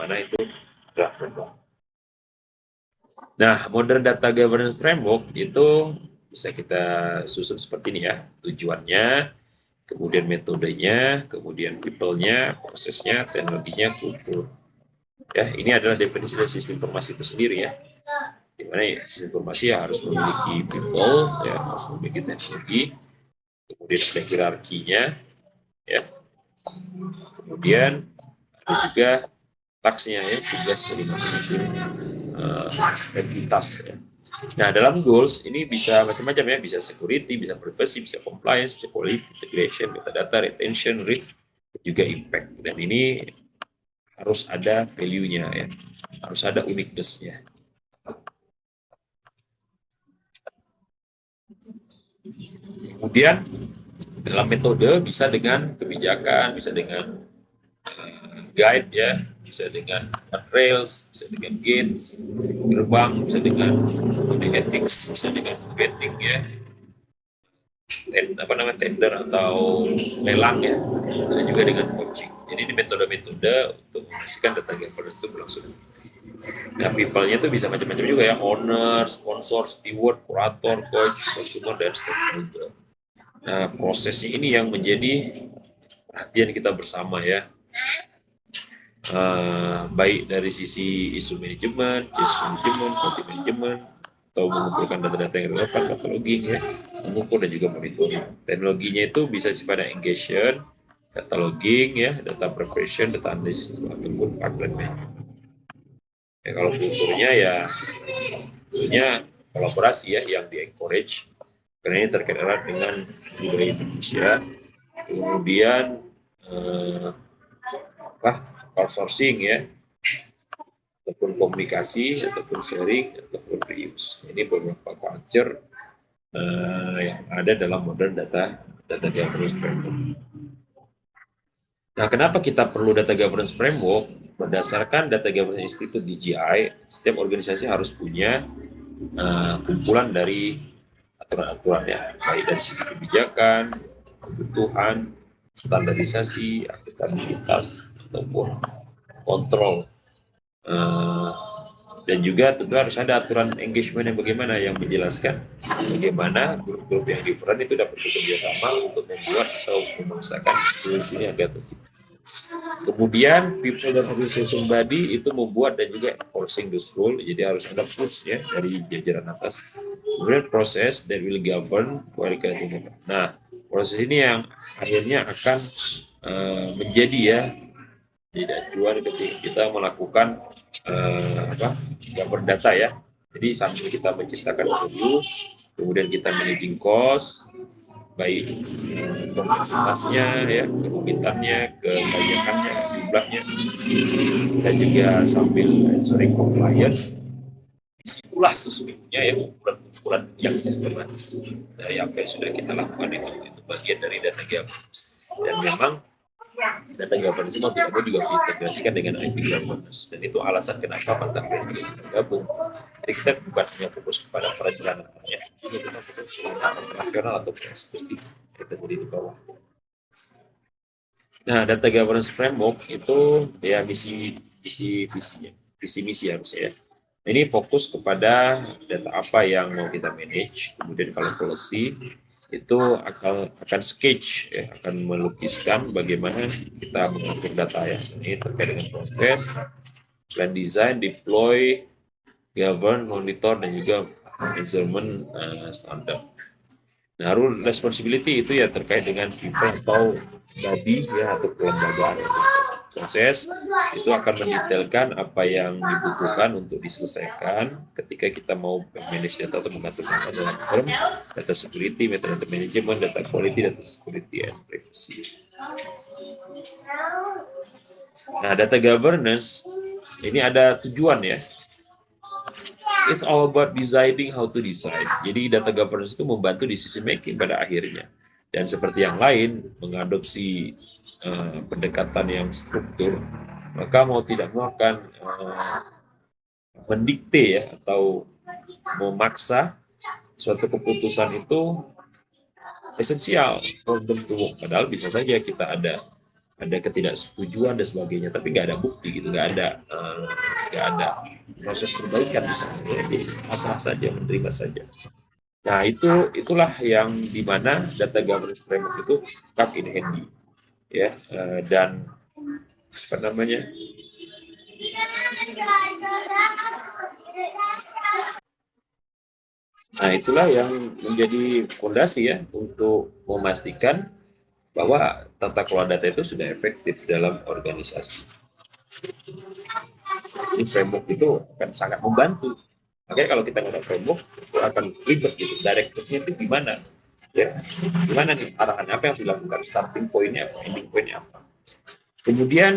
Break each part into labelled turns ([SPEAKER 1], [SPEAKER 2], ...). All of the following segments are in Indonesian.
[SPEAKER 1] mana itu draft framework. Nah, modern data governance framework itu bisa kita susun seperti ini ya. Tujuannya, kemudian metodenya, kemudian people-nya, prosesnya, teknologinya, kultur. Ya, ini adalah definisi dari sistem informasi itu sendiri ya. Di mana ya, sistem informasi ya harus memiliki people, ya harus memiliki teknologi, kemudian ada hierarkinya, ya. Kemudian ada juga taksnya ya, tugas dari masing-masing entitas ya. Nah, dalam goals ini bisa macam-macam ya, bisa security, bisa privacy, bisa compliance, bisa quality, integration, metadata, retention, risk, juga impact. Dan ini harus ada value-nya ya, harus ada uniqueness-nya. Kemudian dalam metode bisa dengan kebijakan, bisa dengan guide ya, bisa dengan rails, bisa dengan gates, gerbang, bisa dengan ethics, bisa dengan vetting ya, tender atau lelang ya, bisa juga dengan coaching. Jadi ini metode-metode untuk memastikan data governance itu berlangsung. Nah, people-nya itu bisa macam-macam juga ya, owner, sponsor, steward, kurator, coach, consumer, dan stakeholder. Nah, prosesnya ini yang menjadi perhatian kita bersama ya. Baik dari sisi isu manajemen, case management, content management, atau mengumpulkan data-data yang relevan, cataloging ya, mengukur dan juga monitoring. Teknologinya itu bisa sifatnya engagement, cataloging ya, data preparation, data analysis, ataupun pipeline management. Ya, kalau kulturnya ya tentunya kolaborasi ya yang di encourage, karena ini terkait erat dengan budaya Indonesia. Kemudian outsourcing ya, ataupun komunikasi, ataupun sharing, ataupun reuse. Ini beberapa culture yang ada dalam modern data governance framework. Nah, kenapa kita perlu data governance framework? Berdasarkan Data Governance Institute DGI, setiap organisasi harus punya kumpulan dari aturan-aturan ya, baik dari sisi kebijakan, kebutuhan, standarisasi, akuntabilitas, ataupun kontrol. Dan juga tentu harus ada aturan engagement yang bagaimana, yang menjelaskan bagaimana grup-grup yang different itu dapat bekerja sama untuk membuat atau memaksakan solusi ini agar tercipta. Kemudian people dan organization body itu membuat dan juga enforcing those rule, jadi harus ada push ya dari jajaran atas. Kemudian proses that will govern quality. Nah, proses ini yang akhirnya akan menjadi ya jadi acuan ketika kita melakukan gambar data ya. Jadi sambil kita menciptakan value, kemudian kita managing cost, baik kompleksitasnya ya, kerumitannya, kebanyakannya, jumlahnya, dan juga sambil ensuring compliance. Disitulah sesungguhnya ya ukuran yang sistematis dari apa yang sudah kita lakukan itu bagian dari data governance. Dan memang data governance itu juga diintegrasikan dengan IT governance, dan itu alasan kenapa Mantap ini bergabung. Jadi kita bukan hanya fokus kepada perencanaan ya, kita fokus kepada operasional atau eksekutif kategori di bawah. Nah, data governance framework itu ya visi misi harusnya ya. Ini fokus kepada data apa yang mau kita manage, kemudian kalau policy itu akan sketch ya, akan melukiskan bagaimana kita mengatur data ya. Ini terkait dengan proses, plan design, deploy, govern, monitor, dan juga measurement standar. Nah, role responsibility itu ya terkait dengan people atau body ya, atau kelembagaan proses itu akan mendetailkan apa yang dibutuhkan untuk diselesaikan ketika kita mau manage data atau mengatur data dalam term data security, metadata management, data quality, data security, and privacy. Nah, data governance ini ada tujuan ya. It's all about deciding how to decide. Jadi data governance itu membantu decision making pada akhirnya. Dan seperti yang lain, mengadopsi pendekatan yang struktur, maka mau tidak mau akan mendikte ya, atau memaksa suatu keputusan itu esensial for them to work. Padahal bisa saja kita ada ada ketidaksetujuan dan sebagainya, tapi nggak ada bukti gitu, nggak ada proses perbaikan di sana. Jadi pasrah saja, menerima saja. Nah, itulah yang dimana data governance framework itu cup in handy, ya. Dan apa namanya, nah itulah yang menjadi fondasi ya untuk memastikan bahwa tata kelola data itu sudah efektif dalam organisasi. Jadi framework itu akan sangat membantu. Makanya kalau kita nggak ada framework, itu akan ribet gitu. Directornya itu gimana? Ya, gimana nih arahan apa yang harus dilakukan? Starting pointnya apa? Ending pointnya apa? Kemudian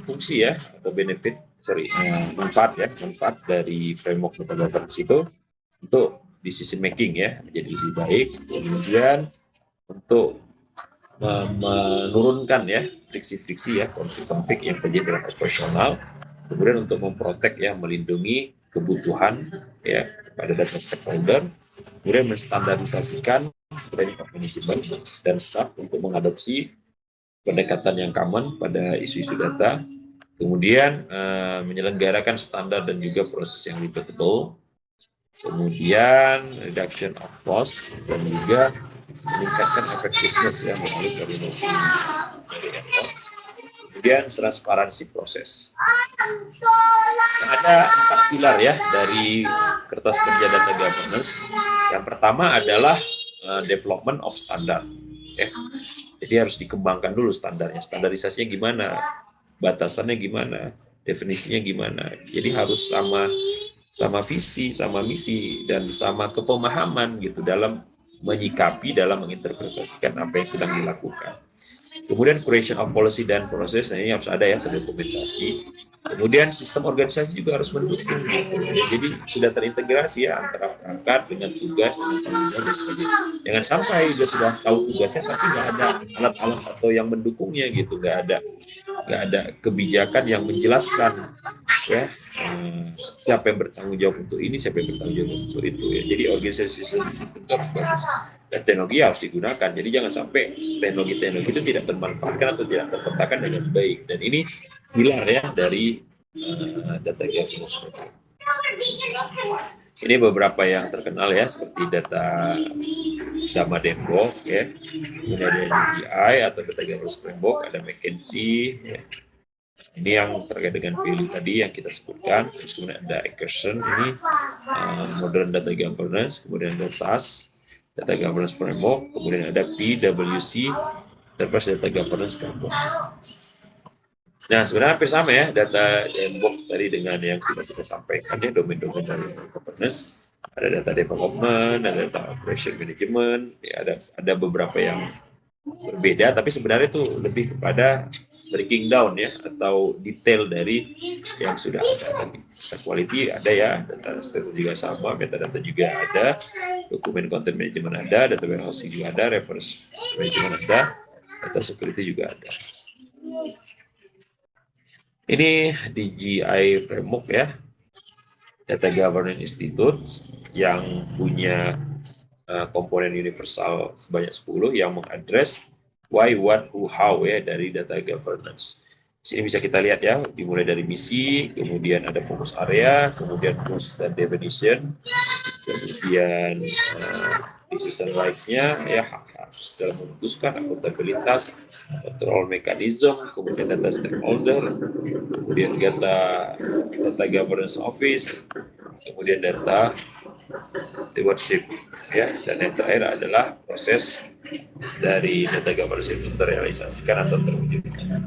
[SPEAKER 1] fungsi ya atau benefit, manfaat dari framework data governance itu untuk decision making ya menjadi lebih baik. Kemudian untuk menurunkan ya friksi-friksi ya konflik-konflik yang terjadi dalam operasional, kemudian untuk memprotek ya melindungi kebutuhan ya pada data stakeholder, kemudian menstandarisasikan manajemen dan staff untuk mengadopsi pendekatan yang common pada isu-isu data, kemudian menyelenggarakan standar dan juga proses yang repeatable, kemudian reduction of cost, dan juga meningkatkan efektivitas yang melalui koordinasi dari effort, kemudian transparansi proses. Nah, ada 4 pilar ya dari kertas kerja data governance. Yang pertama adalah development of standard. Ya. Jadi harus dikembangkan dulu standarnya. Standarisasinya gimana, batasannya gimana, definisinya gimana. Jadi harus sama visi, sama misi, dan sama kepemahaman gitu dalam menyikapi, dalam menginterpretasikan apa yang sedang dilakukan. Kemudian creation of policy dan proses, nah ini harus ada ya terdokumentasi. Kemudian sistem organisasi juga harus mendukung gitu. Jadi sudah terintegrasi ya antara perangkat dengan tugas dengan tanggung jawab dan sebagainya. Jangan sampai dia sudah tahu tugasnya tapi nggak ada alat-alat atau yang mendukungnya gitu, nggak ada kebijakan yang menjelaskan ya siapa yang bertanggung jawab untuk ini, siapa yang bertanggung jawab untuk itu ya. Jadi organisasi sistem itu harus bagus dan teknologi harus digunakan. Jadi jangan sampai teknologi itu tidak termanfaatkan atau tidak terpetakan dengan baik. Dan ini pilar ya dari data governance. Ini beberapa yang terkenal ya seperti data Dama Dembok ya, kemudian ada DGI atau data governance framework, ada McKinsey ya. Ini yang terkait dengan value tadi yang kita sebutkan. Terus kemudian ada Eckerson ini modern data governance, kemudian ada SAS data governance framework, kemudian ada PwC Enterprise Data Governance Framework. Nah, sebenarnya hampir sama ya data Dembok tadi dengan yang sudah kita sampaikan ya, domain-domain dari governance. Ada data development, ada data operation management, ya ada beberapa yang berbeda, tapi sebenarnya itu lebih kepada breaking down ya atau detail dari yang sudah ada. Data quality ada ya, data status juga sama, metadata juga ada, dokumen content management ada, data warehousing juga ada, reference management ada, data security juga ada. Ini DGI framework ya, Data Governance Institute yang punya komponen universal sebanyak 10 yang mengadres why, what, who, how ya dari data governance. Di sini bisa kita lihat ya, dimulai dari misi, kemudian ada fokus area, kemudian tools dan definition, kemudian decision rights-nya ya, hak-hak dalam memutuskan, akuntabilitas, control mechanism, kemudian data stakeholder, kemudian data governance office, kemudian data stewardship ya, dan yang terakhir adalah proses dari data governance itu terrealisasikan atau terwujudkan.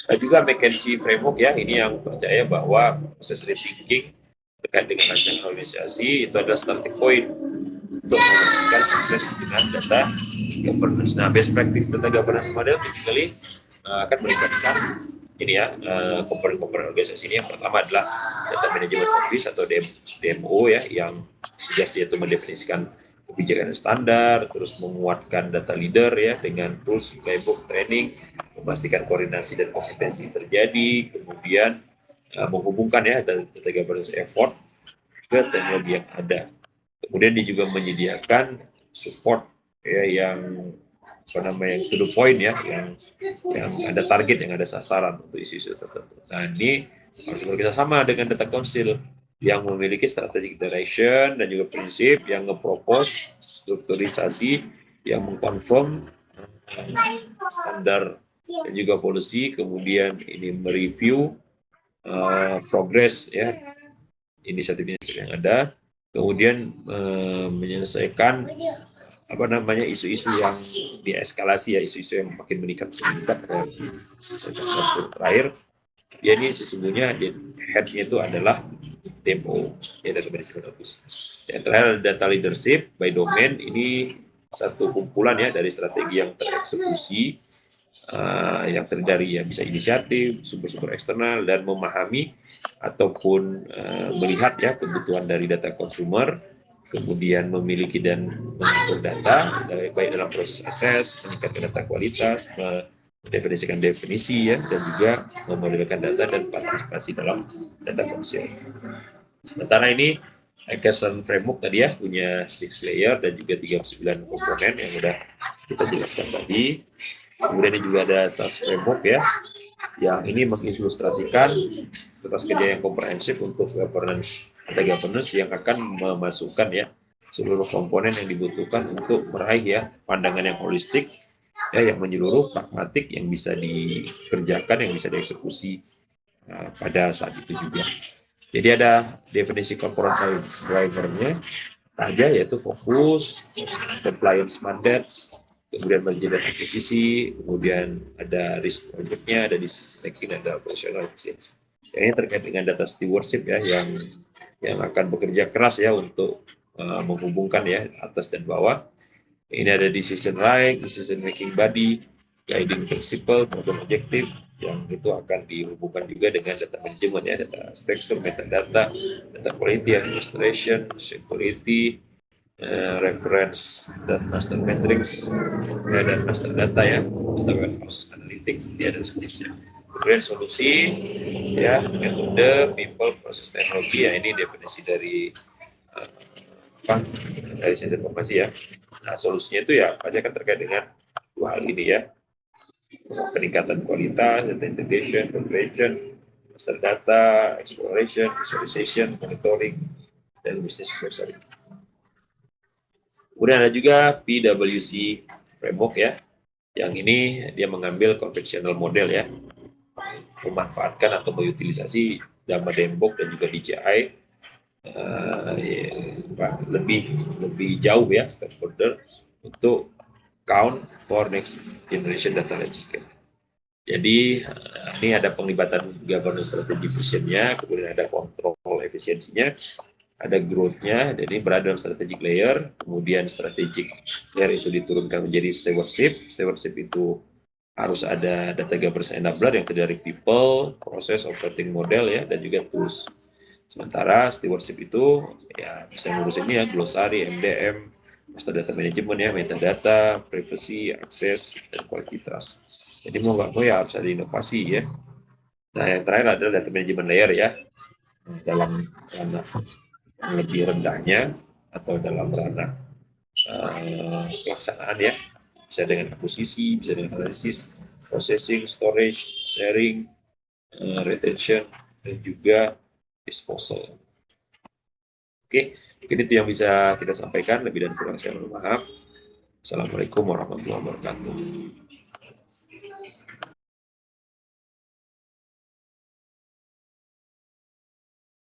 [SPEAKER 1] Ada juga McKinsey framework ya, ini yang percaya bahwa proses rethinking terkait dengan rancangan organisasi itu adalah starting point untuk memastikan sukses dengan data governance. Nah, best practice data governance model typically akan melibatkan ini ya komponen-komponen organisasi ini. Yang pertama adalah data management office atau DMO ya, yang tugasnya itu mendefinisikan kebijakan standar, terus menguatkan data leader ya dengan tools, playbook, training, memastikan koordinasi dan konsistensi terjadi, kemudian menghubungkan ya data governance effort ke teknologi yang ada. Kemudian dia juga menyediakan support ya yang yang to the point ya, yang ada target, yang ada sasaran untuk isu-isu tertentu. Nah, ini harus bekerja sama dengan data council yang memiliki strategic direction dan juga prinsip, yang nge-propose strukturisasi, yang mengkonfirm standar dan juga policy, kemudian ini mereview progress ya inisiatif-inisiatif yang ada, kemudian menyelesaikan isu-isu yang dieskalasi ya, isu-isu yang makin meningkat terakhir. Jadi sesungguhnya headnya itu adalah DMO, ya, Data Management Office. Yang terakhir data leadership by domain, ini satu kumpulan ya dari strategi yang tereksekusi, yang terdiri dari ya bisa inisiatif, sumber-sumber eksternal, dan memahami ataupun melihat ya kebutuhan dari data consumer, kemudian memiliki dan mengatur data baik dalam proses akses, meningkatkan data kualitas, mendefinisikan definisi ya, dan juga memodelkan data dan partisipasi dalam data konsep. Sementara ini Ackerson Framework tadi ya punya 6 layer dan juga 39 komponen yang sudah kita jelaskan tadi. Kemudian ini juga ada SAS Framework ya, yang ini mengilustrasikan tugas kerja yang komprehensif untuk governance, ada governance yang akan memasukkan ya seluruh komponen yang dibutuhkan untuk meraih ya pandangan yang holistik ya, yang menyeluruh, pragmatik, yang bisa dikerjakan, yang bisa dieksekusi pada saat itu juga. Jadi ada definisi corporate driver-nya aja, yaitu fokus, compliance mandates, kemudian merger dan akuisisi, kemudian ada risk project-nya, ada decision making, ada operational efficiency. Ini terkait dengan data stewardship ya, yang akan bekerja keras ya untuk menghubungkan ya atas dan bawah. Ini ada decision right, decision making body, guiding principle, maupun objektif, yang itu akan dihubungkan juga dengan data manajemen ya, data structure, metadata, data quality, administration, security, reference dan master metrics ya, dan master data ya, data warehouse analytic ya, dan seterusnya. Kemudian solusi ya, metode, people, proses, teknologi ya, ini definisi dari dari sistem informasi ya. Nah, solusinya itu ya pasti akan terkait dengan dua hal ini ya, peningkatan kualitas, data integration, preparation, master data, exploration, visualization, monitoring, dan business advisory. Kemudian ada juga PwC framework ya, yang ini dia mengambil conventional model ya, memanfaatkan atau mengutilisasi Dharma Dembok dan juga DJI lebih jauh ya, step further, untuk count for next generation data landscape. Jadi ini ada penglibatan governance strategy visionnya, kemudian ada kontrol efisiensinya, ada growth-nya, jadi berada dalam strategic layer, kemudian strategic layer itu diturunkan menjadi stewardship. Stewardship itu harus ada data governance enabler yang terdiri dari people, proses, operating model ya, dan juga tools. Sementara stewardship itu ya bisa ngurusin ya glossary, MDM, master data management ya, metadata, privacy, akses, dan kualitas. Jadi mau nggak mau ya harus ada inovasi ya. Nah yang terakhir adalah data management layer ya, dalam ranah lebih rendahnya atau dalam ranah pelaksanaan ya, bisa dengan akuisisi, bisa dengan analisis, processing, storage, sharing, retention, dan juga disposal. Oke, mungkin itu yang bisa kita sampaikan. Lebih dan kurang saya mohon maaf. Assalamualaikum warahmatullahi wabarakatuh.